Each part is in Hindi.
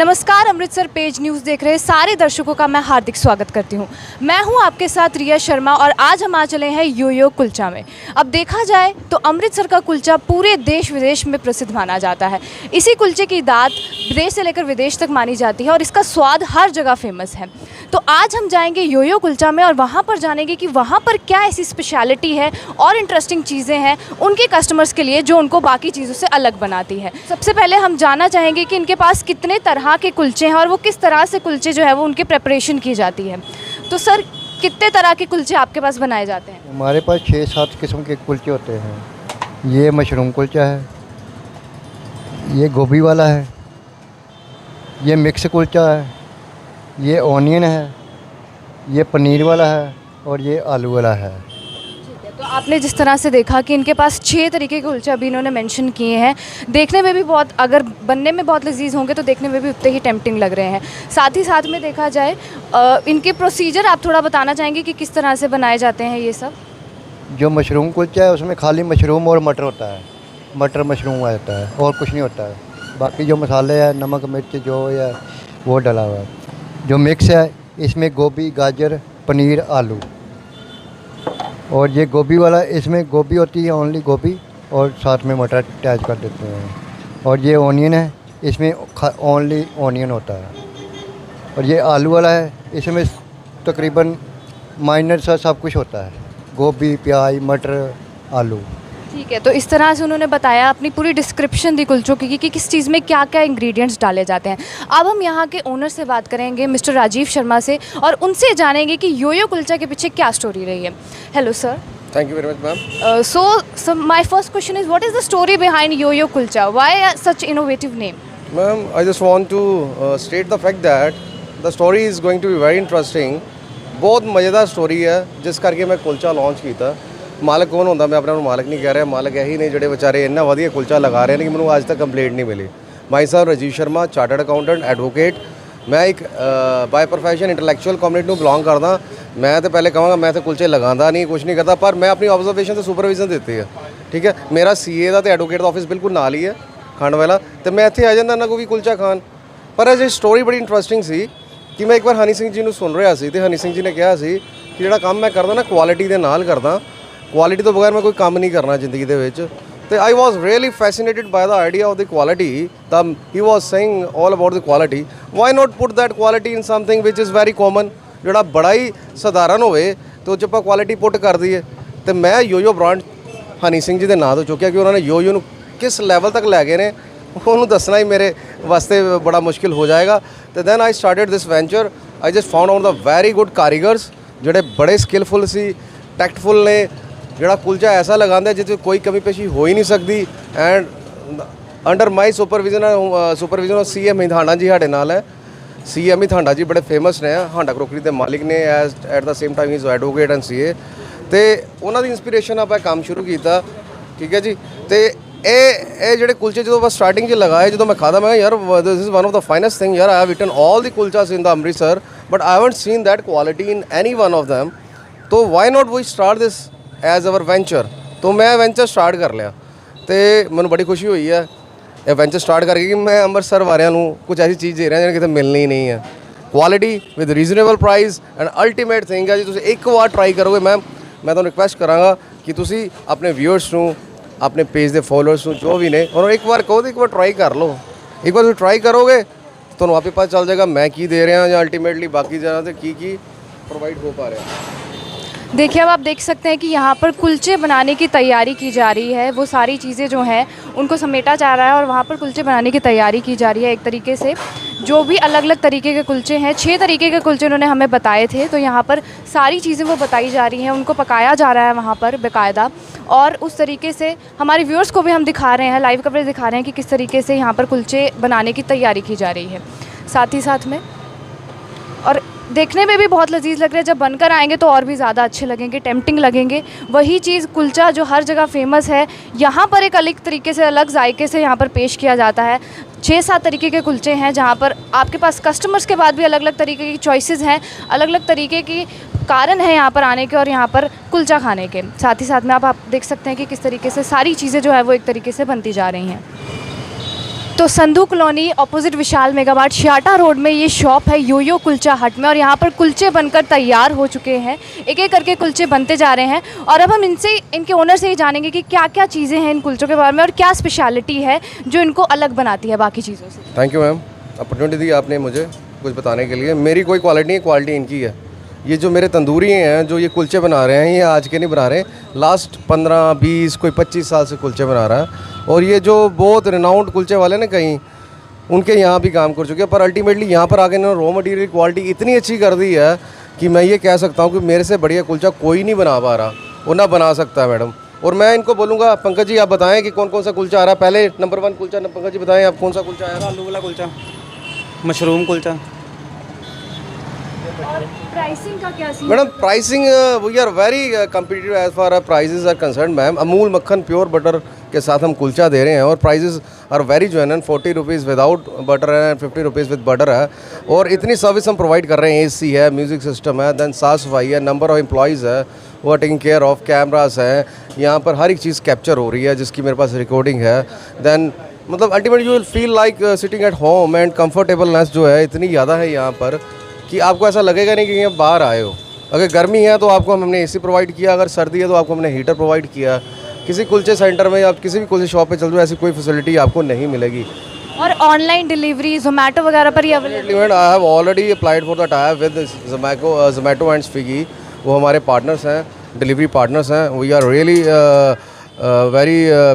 नमस्कार, अमृतसर पेज न्यूज़ देख रहे सारे दर्शकों का मैं हार्दिक स्वागत करती हूं। मैं हूं आपके साथ रिया शर्मा और आज हम आ चले हैं योयो कुलचा में। अब देखा जाए तो अमृतसर का कुलचा पूरे देश विदेश में प्रसिद्ध माना जाता है। इसी कुलचे की दाद विदेश से लेकर विदेश तक मानी जाती है और इसका स्वाद हर जगह फेमस है। तो आज हम जाएंगे योयो कुलचा में और वहाँ पर जानेंगे कि वहाँ पर क्या ऐसी स्पेशलिटी है और इंटरेस्टिंग चीज़ें हैं उनके कस्टमर्स के लिए जो उनको बाकी चीज़ों से अलग बनाती है। सबसे पहले हम जानना चाहेंगे कि इनके पास कितने तरह के कुलचे हैं और वो किस तरह से कुलचे जो है वो उनकी प्रिपरेशन की जाती है। तो सर, कितने तरह के कुलचे आपके पास बनाए जाते हैं? हमारे पास 6-7 किस्म के कुलचे होते हैं। ये मशरूम कुलचा है, ये गोभी वाला है, ये मिक्स कुलचा है, ये ऑनियन है, ये पनीर वाला है और ये आलू वाला है। ठीक है, तो आपने जिस तरह से देखा कि इनके पास 6 तरीके के कुलचे अभी इन्होंने मेंशन किए हैं। देखने में भी बहुत, अगर बनने में बहुत लजीज होंगे तो देखने में भी उतने ही टेम्पटिंग लग रहे हैं। साथ ही साथ में देखा जाए इनके प्रोसीजर आप थोड़ा बताना चाहेंगे कि किस तरह से बनाए जाते हैं ये सब? जो मशरूम कुलचा है उसमें खाली मशरूम और मटर होता है, मटर मशरूम आ जाता है और कुछ नहीं होता है। बाकी जो मसाले हैं, नमक मिर्च जो है वो डला हुआ है। जो मिक्स है इसमें गोभी, गाजर, पनीर, आलू, और ये गोभी वाला, इसमें गोभी होती है, ओनली गोभी, और साथ में मटर अटैच कर देते हैं। और ये ऑनियन है, इसमें ओनली ऑनियन होता है। और ये आलू वाला है, इसमें तकरीबन माइनर सा सब कुछ होता है, गोभी, प्याज, मटर, आलू। ठीक है, तो इस तरह से उन्होंने बताया, अपनी पूरी डिस्क्रिप्शन दी कुलचों की कि किस चीज़ में क्या क्या इंग्रेडिएंट्स डाले जाते हैं। अब हम यहाँ के ओनर से बात करेंगे, मिस्टर राजीव शर्मा से, और उनसे जानेंगे कि योयो कुलचा के पीछे क्या स्टोरी रही है। Hello sir. Thank you very much, ma'am. So my first question is, what is the story behind Yoyo Kulcha? Why such innovative name? Ma'am, I just want to state the fact that the story is going to be very interesting. बहुत मज़ेदार स्टोरी है जिस करके मैं कुलचा लॉन्च किया। मालिक कौन होता, मैं अपने मालिक नहीं कह रहा, मालिक यही नहीं जोड़े बेचारे इन्ना वधिया कुलचा लगा रहे हैं लेकिन मैंने आज तक कंप्लेंट नहीं मिली। भाई साहब Rajiv Sharma, chartered accountant, advocate. मैं एक बाय प्रोफैशन इंटलैक्चुअल कम्युनिटी में बिलोंग करदा। मैं तो पहले कहूँगा मैं तो कुलचे लगाता नहीं, कुछ नहीं करता, पर मैं अपनी ऑब्जर्वेशन से सुपरविजन देती है। ठीक है, मेरा CA का तो एडवोकेट का ऑफिस बिल्कुल नाल ही है खाण वाला, तो मैं इत्थे आ जाता ना कोई कुलचा खान। पर अजे स्टोरी बड़ी इंटरस्टिंग सी कि मैं एक बार हनी सिंह जी ਨੂੰ सुन रहा सी, तो हनी सिंह जी ने कहा सी कि ਜਿਹੜਾ ਕੰਮ मैं करदा ना क्वालिटी ਦੇ ਨਾਲ करदा, क्वालिटी तो बगैर मैं कोई काम नहीं करना जिंदगी ਦੇ ਵਿੱਚ। तो I was really fascinated by the idea of the quality. He was saying all about the quality. Why not put that quality in something which is very common, ਜਿਹੜਾ बड़ा ही ਸਧਾਰਨ ਹੋਵੇ तो ਚ ਆਪਾਂ ਕੁਆਲਿਟੀ ਪੁੱਟ ਕਰ ਦਈਏ। ਤੇ ਮੈਂ ਯੋਯੋ ਬ੍ਰਾਂਡ ਹਨੀ ਸਿੰਘ ਜੀ ਦੇ ਨਾਂ ਤੋਂ ਚੁੱਕਿਆ ਕਿ ਉਹਨਾਂ ਨੇ ਯੋਯੋ ਨੂੰ ਕਿਸ ਲੈਵਲ ਤੱਕ ਲੈ ਗਏ ਨੇ, ਉਹਨੂੰ ਦੱਸਣਾ ਹੀ ਮੇਰੇ ਵਾਸਤੇ ਬੜਾ ਮੁਸ਼ਕਿਲ ਹੋ ਜਾਏਗਾ। ਤੇ then I started this venture. I just found out the very good ਕਾਰੀਗਰਸ ਜਿਹੜੇ ਬੜੇ ਸਕਿਲਫੁਲ ਸੀ, ਟੈਕਟਫੁਲ ਨੇ, ਜਿਹੜਾ ਕੁਲਚਾ ਐਸਾ ਲਗਾਉਂਦਾ ਜਿਸ ਵਿੱਚ ਕੋਈ ਕਮੀ ਪੇਸ਼ੀ ਹੋ ਹੀ ਨਹੀਂ ਸਕਦੀ। And under my supervision of CM ਮਿਧਾਣਾ ਜੀ ਸਾਡੇ ਨਾਲ ਹੈ। CM ਮਿਧਾਣਾ ਜੀ ਬੜੇ ਫੇਮਸ ਨੇ, ਹਾਂਡਾ ਕਰੋਕਰੀ ਦੇ ਮਾਲਿਕ ਨੇ, as at the same time is advocate and CA। ਤੇ ਉਹਨਾਂ ਦੀ ਇੰਸਪੀਰੇਸ਼ਨ ਆਪਾਂ ਕੰਮ ਸ਼ੁਰੂ ਕੀਤਾ। ਠੀਕ ਹੈ ਜੀ। ਤੇ ਇਹ ਜਿਹੜੇ ਕੁਲਚੇ ਜਦੋਂ ਆਪਾਂ ਸਟਾਰਟਿੰਗ 'ਚ ਲਗਾਏ, ਜਦੋਂ ਮੈਂ ਖਾਦਾ ਮੈਂ ਯਾਰ this is one of the finest thing ਯਾਰ। I have eaten all the kulchas in the Amritsar but I haven't seen that quality in any one of them. तो why not we start this as our venture. तो मैं वेंचर स्टार्ट कर लिया तो मैं बड़ी खुशी हुई है ये वेंचर स्टार्ट करके कि मैं ਅੰਮ੍ਰਿਤਸਰ ਵਾਲਿਆਂ ਨੂੰ कुछ ऐसी चीज़ दे रहा ਜਿਹੜੀ ਕਿਤੇ ਮਿਲਣੀ नहीं है। Quality with reasonable price and ultimate thing है जी। तुम एक बार ट्राई करोगे मैम, मैं ਤੁਹਾਨੂੰ रिक्वेस्ट कराँगा कि तुम अपने व्यूअर्स ਨੂੰ, अपने पेज के फॉलोअर्स ਨੂੰ जो भी ने, और एक बार कहो तो एक बार ट्राई कर लो। एक बार तुम ट्राई करोगे तो आपको पता चल जाएगा मैं की दे रहा या अल्टीमेटली बाकी जगह से की प्रोवाइड हो पा रहा है। देखिए, अब आप देख सकते हैं कि यहाँ पर कुलचे बनाने की तैयारी की जा रही है। वो सारी चीज़ें जो हैं उनको समेटा जा रहा है और वहाँ पर कुलचे बनाने की तैयारी की जा रही है। एक तरीके से जो भी अलग अलग तरीके के कुलचे हैं, 6 तरीके के कुलचे उन्होंने हमें बताए थे, तो यहाँ पर सारी चीज़ें वो बताई जा रही हैं, उनको पकाया जा रहा है वहाँ पर बाकायदा। और उस तरीके से हमारे व्यूअर्स को भी हम दिखा रहे हैं, लाइव कवरेज दिखा रहे हैं कि किस तरीके से यहाँ पर कुलचे बनाने की तैयारी की जा रही है। साथ ही साथ में और देखने में भी बहुत लजीज लग रहे हैं, जब बनकर आएंगे तो और भी ज़्यादा अच्छे लगेंगे, टेम्पटिंग लगेंगे। वही चीज़ कुलचा जो हर जगह फेमस है, यहाँ पर एक अलग तरीके से, अलग जायके से यहाँ पर पेश किया जाता है। 6-7 तरीके के कुलचे हैं जहाँ पर आपके पास कस्टमर्स के बाद भी अलग अलग तरीके की चॉइसेस हैं, अलग अलग तरीके की कारण है यहाँ पर आने के और यहाँ पर कुलचा खाने के। साथ ही साथ में आप देख सकते हैं कि किस तरीके से सारी चीज़ें जो है वो एक तरीके से बनती जा रही हैं। तो संधू कॉलोनी अपोजिट विशाल मेगामार्ट शाटा रोड में ये शॉप है योयो कुलचा हट में, और यहाँ पर कुलचे बनकर तैयार हो चुके हैं। एक एक करके कुलचे बनते जा रहे हैं और अब हम इनके ओनर से ही जानेंगे कि क्या क्या चीज़ें हैं इन कुलचों के बारे में और क्या स्पेशलिटी है जो इनको अलग बनाती है बाकी चीज़ों से। थैंक यू मैम, अपॉर्चुनिटी दी आपने मुझे कुछ बताने के लिए। मेरी कोई क्वालिटी नहीं है, क्वालिटी इनकी है। ये जो मेरे तंदूरी हैं जो ये कुलचे बना रहे हैं, ये आज के नहीं बना रहे, लास्ट 15-20 कोई 25 साल से कुलचे बना रहा है। और ये जो बहुत रिनाउंड कुलचे वाले ना कहीं उनके यहाँ भी काम कर चुके हैं, पर अल्टीमेटली यहाँ पर आके इन्होंने रॉ मटेरियल क्वालिटी इतनी अच्छी कर दी है कि मैं ये कह सकता हूँ कि मेरे से बढ़िया कुलचा कोई नहीं बना पा रहा और ना बना सकता है मैडम। और मैं इनको बोलूँगा, पंकज जी आप बताएं कि कौन कौन सा कुलचा आ रहा है। पहले नंबर 1 कुलचा पंकज जी बताएं, आप कौन सा कुलचा आया? आलू वाला कुलचा, मशरूम कुलचा। और प्राइसिंग का क्या scene? Madam pricing we are very competitive as far prices are concern ma'am. Amul मक्खन प्योर बटर के साथ हम कुलचा दे रहे हैं और prices are very genuine. 40 rupees without butter है, 50 रुपीज़ विद बटर है। और इतनी सर्विस हम प्रोवाइड कर रहे हैं, AC है, म्यूज़िक सिस्टम है, दैन साफ़ सफाई है, नंबर ऑफ एम्प्लॉयज़ है वो are taking care of, cameras हैं, यहाँ पर हर एक चीज़ कैप्चर हो रही है जिसकी मेरे पास रिकॉर्डिंग है। दैन मतलब ultimately you will feel like sitting at home and comfortableness जो है इतनी ज़्यादा है यहाँ पर कि आपको ऐसा लगेगा नहीं कि यहाँ बाहर आए हो। अगर गर्मी है तो आपको हमने AC प्रोवाइड किया, अगर सर्दी है तो आपको हमने हीटर प्रोवाइड किया। किसी कुलचे सेंटर में या किसी भी कुलचे शॉप पे चल जाओ, ऐसी कोई फैसिलिटी आपको नहीं मिलेगी। और ऑनलाइन डिलीवरी जोमेटो वगैरह पर ही available? I have already applied for the tie with Zomato and Swiggy. वो हमारे पार्टनर्स हैं, डिलीवरी पार्टनर्स हैं। We are really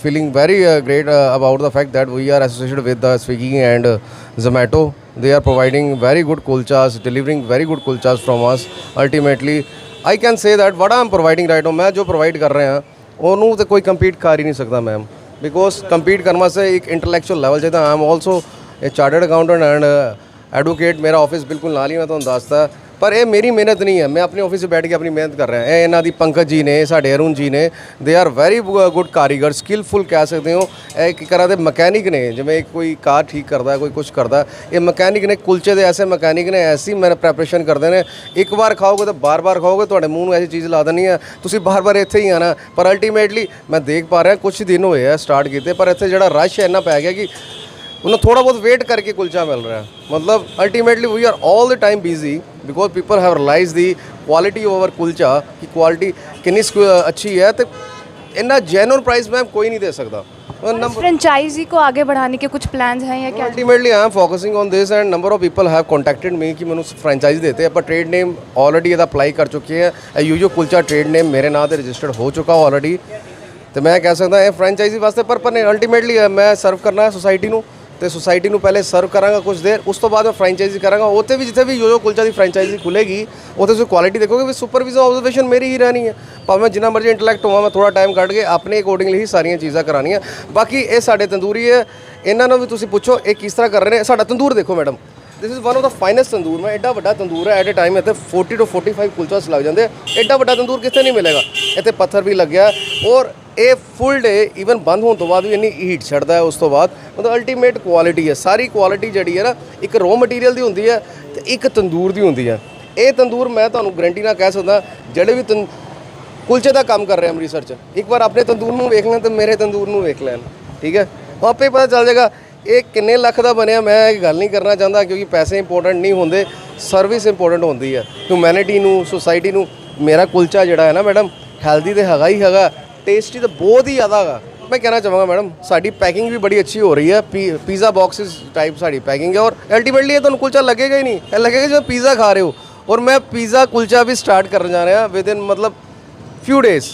feeling very great about the fact that we are associated with the Swiggy and Zomato. They are providing very good kulchas, delivering very good kulchas from us. Ultimately, I can say that what I am providing right now, मैं जो provide कर रहे हैं ਉਹਨੂੰ तो कोई compete कर ही नहीं सकता मैम, because compete करने से एक intellectual level चाहिए। I am also a chartered accountant and advocate। मेरा ऑफिस बिल्कुल ਨਾਲ ਹੀ मैं ਤੁਹਾਨੂੰ ਦੱਸਦਾ, पर ये मेरी मेहनत नहीं है। मैं अपने ऑफिस से बैठ के अपनी मेहनत कर रहा है। इन्हों दी पंकज जी ने, साढ़े अरुण जी ने, दे आर वेरी गुड कारीगर, स्किलफुल कह सकते हो। एक तरह के मकैनिक ने, जिमें कोई कार ठीक करता है, कोई कुछ करता है, ये मकैनिक ने, कुलचे के ऐसे मकैनिक ने ऐसी मैंने प्रैपरेशन करते हैं। एक बार खाओगे तो बार बार खाओगे, तो मूँह में ऐसी चीज़ ला देनी है, तुम बार बार इत्थे ही आना। पर अल्टीमेटली मैं देख पा रहा कुछ दिन हुए है स्टार्ट किए, पर इत्थे जो रश है इन्ना पै गया कि उन्हें थोड़ा बहुत वेट करके कुलचा मिल रहा है। मतलब ultimately we are all the time busy because people have realize the quality of our kulcha की क्वालिटी कितनी अच्छी है। तो इतना जेन्युइन प्राइस मैम कोई नहीं दे सकता। फ्रेंचाइजी को आगे बढ़ाने के कुछ प्लान्स हैं या क्या? Ultimately I am focusing on this and number of people have contacted me कि मैंने फ्रेंचाइजी देते हैं, पर ट्रेड नेम ऑलरेडी ਇਹਦਾ अप्लाई कर चुके हैं। योयो कुलचा ट्रेड नेम मेरे नाम से रजिस्टर्ड हो चुका ऑलरेडी। तो मैं कह सकता ये फ्रेंचाइजी वास्ते पर नहीं, अल्टीमेटली मैं सर्व करना है सोसाइटी ਨੂੰ, तो सोसाइटी ਨੂੰ पहले सर्व करांगा कुछ देर, उस तो बाद मैं फ्रेंचाइजी करांगा। उत्थे भी जिथे भी योयो कुलचा की फ्रेंचाइजी खुलेगी उत्थे से क्वालिटी देखोगे भी सुपरविजन ऑब्जर्वेशन मेरी ही रहनी है। भावें जिन्ना मर्जी इंटलैक्ट होवा, मैं थोड़ा टाइम कढ़ के अपने अकॉर्डिंगली ही सारिया चीज़ां करानी। बाकी ये साडे तंदूरी है, इन्होंने भी तुसीं पुछो ये किस तरह कर रहे हैं। साडा तंदूर देखो madam, this is one of the finest tandoor. मैं एडा वड्डा तंदूर है, एट ए टाइम इतने 40 to 45 कुलचास लग जाते हैं। एडा वड्डा तंदूर कितने नहीं मिलेगा। इतने पत्थर भी लग गया और ये फुल डे ईवन बंद होने तो बाद भी इन्नी हीट छड़ता है। उस तो बाद मतलब अल्टीमेट क्वालिटी है। सारी क्वालिटी जी है ना, एक रॉ मटीरियल की होंगी है तो एक तंदूर की होंगी है। ये तंदूर मैं तुम्हें गारंटी ना कह सकता, जोड़े भी कुलचे का काम कर रहे हैं अमृतसर च, एक बार अपने तंदूर में वेख लें तो मेरे तंदूर में वेख लें, ठीक है, आपे पता चल जाएगा ये किन्ने लख का बनया। मैं गल नहीं करना चाहता क्योंकि पैसे इंपोर्टेंट नहीं होंगे, सर्विस इंपोर्टेंट होती है ह्यूमैनिटी नू, सोसाइटी नू। मेरा कुलचा जोड़ा है ना मैडम हैल्दी तो हैगा ही हैगा, टेस्टी तो बहुत ही ज़्यादा है। मैं कहना चाहूँगा मैडम साड़ी पैकिंग भी बड़ी अच्छी हो रही है। Pizza boxes type sari packing है और अल्टीमेटली ये तो कुलचा लगेगा ही नहीं, लगेगा जब पिज़्ज़ा खा रहे हो। और मैं पिज़्ज़ा कुलचा भी स्टार्ट करने जा रहे हैं विद इन मतलब फ्यू डेज़।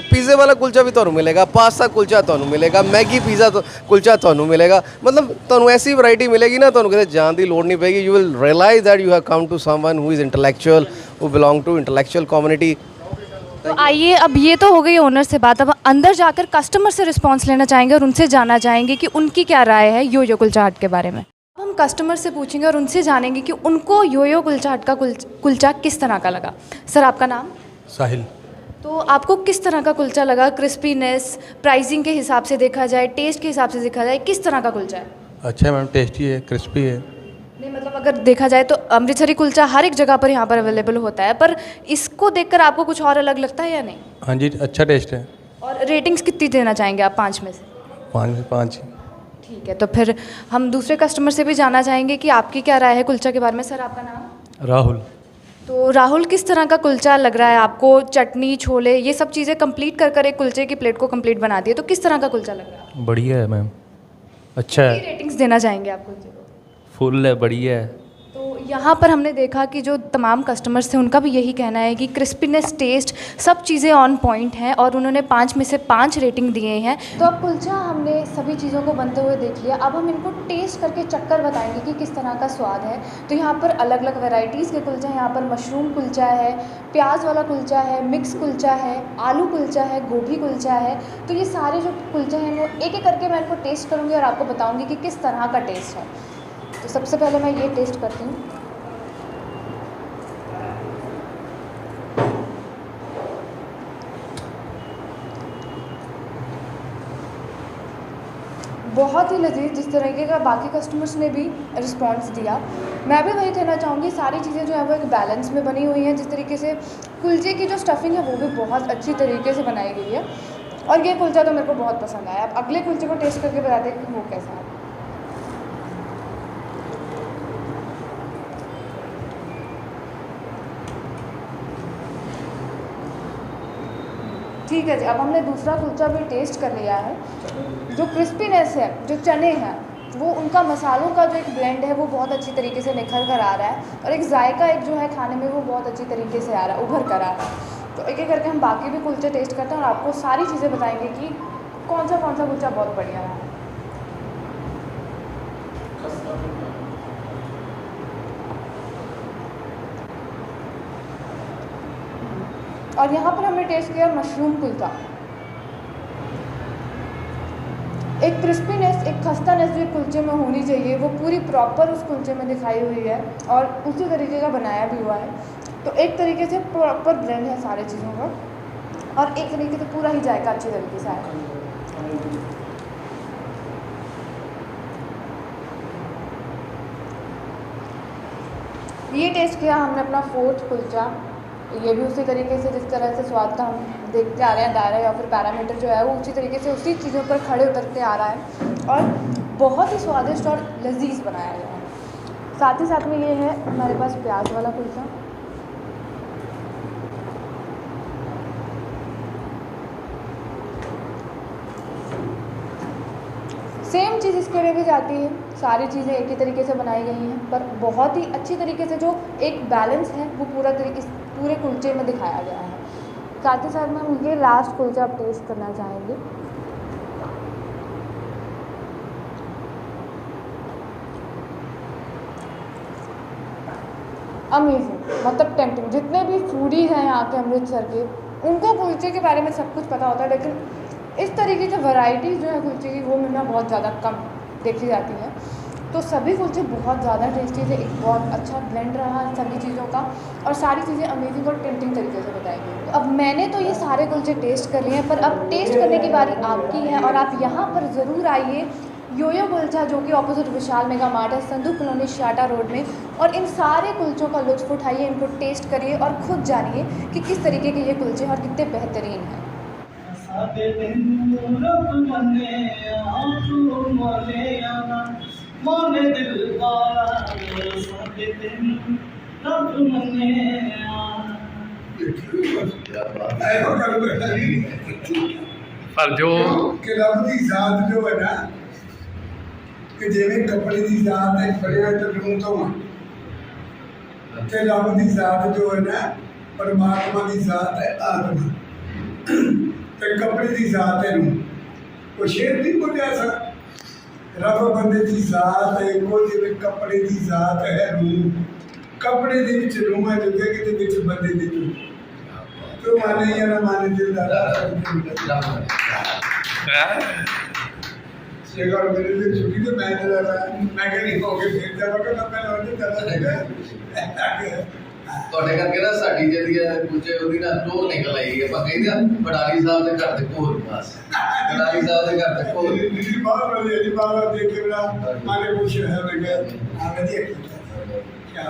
पिज़्ज़े वाला कुलचा भी तुहानू मिलेगा, पास्ता कुलचा तुहानू मिलेगा, मैगी पिज़्ज़ा कुलचा तुहानू मिलेगा। मतलब तुहानू ऐसी वैरायटी मिलेगी ना, तुहानू किते जान की लोड़ नहीं पेगी। You will realize that you have come to someone who is intellectual, who belong to intellectual community. तो आइए, अब ये तो हो गई ओनर से बात, अब अंदर जाकर कस्टमर से रिस्पांस लेना चाहेंगे और उनसे जानना चाहेंगे कि उनकी क्या राय है योयो कुलचा हट के बारे में। अब हम कस्टमर से पूछेंगे और उनसे जानेंगे कि उनको योयो कुलचा हट का कुलचा किस तरह का लगा। सर आपका नाम? साहिल। तो आपको किस तरह का कुलचा लगा? क्रिस्पीनेस, प्राइसिंग के हिसाब से देखा जाए, टेस्ट के हिसाब से देखा जाए, किस तरह का कुलचा है? अच्छा है मैम, टेस्टी है, क्रिस्पी है। नहीं मतलब अगर देखा जाए तो अमृतसरी कुलचा हर एक जगह पर यहाँ पर अवेलेबल होता है, पर इसको देखकर आपको कुछ और अलग लगता है या नहीं? हाँ जी, अच्छा टेस्ट है। और रेटिंग्स कितनी देना चाहेंगे आप 5 में से? 5 में से 5। ठीक है, तो फिर हम दूसरे कस्टमर से भी जानना चाहेंगे कि आपकी क्या राय है कुलचा के बारे में। सर, आपका नाम? राहुल। तो राहुल, किस तरह का कुलचा लग रहा है आपको? चटनी, छोले, ये सब चीज़ें कंप्लीट कर कर एक कुलचे की प्लेट को कंप्लीट बना दी है, तो किस तरह का कुलचा लग रहा है? बढ़िया है मैम, अच्छा है, रेटिंग्स देना चाहेंगे आप कुलचे को? फुल है, बढ़िया है। तो यहाँ पर हमने देखा कि जो तमाम कस्टमर्स थे उनका भी यही कहना है कि क्रिस्पीनेस, टेस्ट, सब चीज़ें ऑन पॉइंट हैं और उन्होंने 5 में से 5 रेटिंग दिए हैं। तो अब कुलचा हमने सभी चीज़ों को बनते हुए देख लिया, अब हम इनको टेस्ट करके चक्कर बताएंगे कि किस तरह का स्वाद है। तो यहाँ पर अलग अलग वैरायटीज़ के कुलचा हैं। यहाँ पर मशरूम कुलचा है, प्याज वाला कुलचा है, मिक्स कुलचा है, आलू कुलचा है, गोभी कुलचा है। तो ये सारे जो कुलचे हैं वो एक एक करके मैं इनको टेस्ट करूँगी और आपको बताऊँगी कि किस तरह का टेस्ट है। तो सबसे पहले मैं ये टेस्ट करती हूँ। बहुत ही लजीज, जिस तरीके का बाकी कस्टमर्स ने भी रिस्पांस दिया, मैं भी वही कहना चाहूँगी। सारी चीज़ें जो है वो एक बैलेंस में बनी हुई हैं। जिस तरीके से कुलचे की जो स्टफिंग है वो भी बहुत अच्छी तरीके से बनाई गई है और ये कुलचा तो मेरे को बहुत पसंद आया। अब अगले कुलचे को टेस्ट करके बताते हैं कि वो कैसा है। ठीक है जी, अब हमने दूसरा कुलचा भी टेस्ट कर लिया है। जो क्रिस्पीनेस है, जो चने हैं, वो उनका मसालों का जो एक ब्लेंड है वो बहुत अच्छी तरीके से निखर कर आ रहा है और एक जायका एक जो है खाने में वो बहुत अच्छी तरीके से आ रहा है, उभर कर आ रहा है। तो एक एक करके हम बाकी भी कुलचे टेस्ट करते हैं और आपको सारी चीज़ें बताएंगे कि कौन सा कुलचा बहुत बढ़िया है। और यहाँ पर हमने टेस्ट किया मशरूम कुलचा। एक क्रिस्पीनेस, एक खस्तानेस जो कुलचे में होनी चाहिए वो पूरी प्रॉपर उस कुलचे में दिखाई हुई है और उसी तरीके का बनाया भी हुआ है। तो एक तरीके से प्रॉपर ब्लेंड है सारी चीज़ों का और एक तरीके से पूरा ही जायका अच्छी तरीके से आया। ये टेस्ट किया हमने अपना 4th कुलचा। ये भी उसी तरीके से जिस तरह से स्वाद का हम देखते आ रहे हैं, दायरा या फिर पैरामीटर जो है वो उसी तरीके से उसी चीज़ों पर खड़े उतरते आ रहा है और बहुत ही स्वादिष्ट और लजीज बनाया गया है। साथ ही साथ में ये है हमारे पास प्याज वाला कुलचा। सेम चीज़ इसके लिए भी जाती है, सारी चीज़ें एक ही तरीके से बनाई गई हैं पर बहुत ही अच्छी तरीके से जो एक बैलेंस है वो पूरे कुलचे में दिखाया गया है। साथ ही साथ में हम ये लास्ट कुलचा आप टेस्ट करना चाहेंगे। अमेजिंग, मतलब टेम्पटिंग। जितने भी फूडीज़ हैं यहाँ के अमृतसर के, उनको कुलचे के बारे में सब कुछ पता होता है, लेकिन इस तरीके की वैरायटीज़ जो है कुलचे की वो मिलना बहुत ज़्यादा कम देखी जाती है। तो सभी कुलचे बहुत ज़्यादा टेस्टी थे, एक बहुत अच्छा ब्लेंड रहा सभी चीज़ों का और सारी चीज़ें अमेजिंग और टेम्पटिंग तरीके से बताई गई। तो अब मैंने तो ये सारे कुलचे टेस्ट कर लिए हैं पर अब टेस्ट करने की बारी आपकी है और आप यहाँ पर ज़रूर आइए योयो कुलचा, जो कि ऑपोजिट विशाल मेगा मार्ट है, संधू कॉलोनी, शाटा रोड में, और इन सारे कुलचों का लुत्फ़ उठाइए, इनको टेस्ट करिए और ख़ुद जानिए कि किस तरीके के ये कुलचे और कितने बेहतरीन हैं। पर जो कि रब की जात जो है ना कि जिवें कपड़े की जात है फड़िया तो लूं तो कि रब की जात जो है ना परमात्मा की जात है आत्मा ते कपड़े की जात है रूह। वो शेर नहीं बोलिया सा रब बंदे की जात है को जिवें कपड़े की जात है रूह। कपड़े दे विच रूह है जो कि दे विच बंदे दी रूह। तो माने या ना माने दिलदार शेखर मेरे लिए छुट्टी तो मैं चला रहा मैं कह नहीं हो गए फिर जब का मैं लौट चला जाएगा ਤੁਹਾਡੇ ਕਰਕੇ ਨਾ ਸਾਡੀ ਜਿਹੜੀ ਹੈ ਕੁਝ ਉਹਦੀ ਨਾ ਲੋਹ ਨਿਕਲ ਆਈ ਹੈ ਆਪਾਂ ਕਹਿੰਦੇ ਆ ਬਡਾਲੀ ਸਾਹਿਬ ਦੇ ਘਰ ਦੇ ਕੋਲ ਬਸ ਬਡਾਲੀ ਸਾਹਿਬ ਦੇ ਘਰ ਦੇ ਕੋਲ जी बहुत बढ़िया जी बाबा देख के मेरा माने कुछ है मैं क्या क्या